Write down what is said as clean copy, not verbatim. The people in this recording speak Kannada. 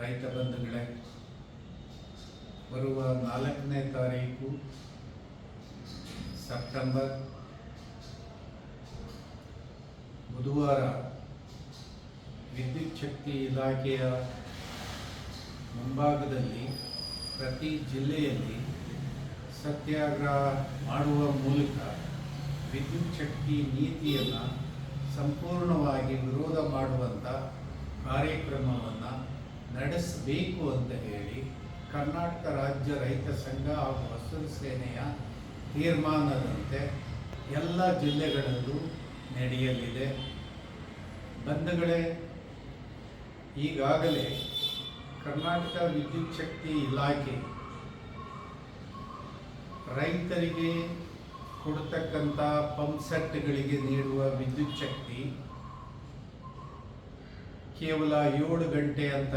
ರೈತ ಬಂಧುಗಳೇ, ಬರುವ 4ನೇ ತಾರೀಕು ಸೆಪ್ಟೆಂಬರ್ ಬುಧವಾರ ವಿದ್ಯುತ್ ಶಕ್ತಿ ಇಲಾಖೆಯ ಮುಂಭಾಗದಲ್ಲಿ ಪ್ರತಿ ಜಿಲ್ಲೆಯಲ್ಲಿ ಸತ್ಯಾಗ್ರಹ ಮಾಡುವ ಮೂಲಕ ವಿದ್ಯುತ್ ಶಕ್ತಿ ನೀತಿಯನ್ನು ಸಂಪೂರ್ಣವಾಗಿ ವಿರೋಧ ಮಾಡುವಂಥ ಕಾರ್ಯಕ್ರಮವನ್ನು ನಡೆಸಬೇಕು ಅಂತ ಹೇಳಿ ಕರ್ನಾಟಕ ರಾಜ್ಯ ರೈತ ಸಂಘ ಹಾಗೂ ಹಸಿರು ಸೇನೆಯ ತೀರ್ಮಾನದಂತೆ ಎಲ್ಲ ಜಿಲ್ಲೆಗಳಲ್ಲೂ ನಡೆಯಲಿದೆ. ಬಂಧುಗಳೇ, ಈಗಾಗಲೇ ಕರ್ನಾಟಕ ವಿದ್ಯುತ್ ಶಕ್ತಿ ಇಲಾಖೆ ರೈತರಿಗೆ ಕೊಡತಕ್ಕಂಥ ಪಂಪ್ ಸೆಟ್ಗಳಿಗೆ ನೀಡುವ ವಿದ್ಯುತ್ ಶಕ್ತಿ ಕೇವಲ 7 ಗಂಟೆ ಅಂತ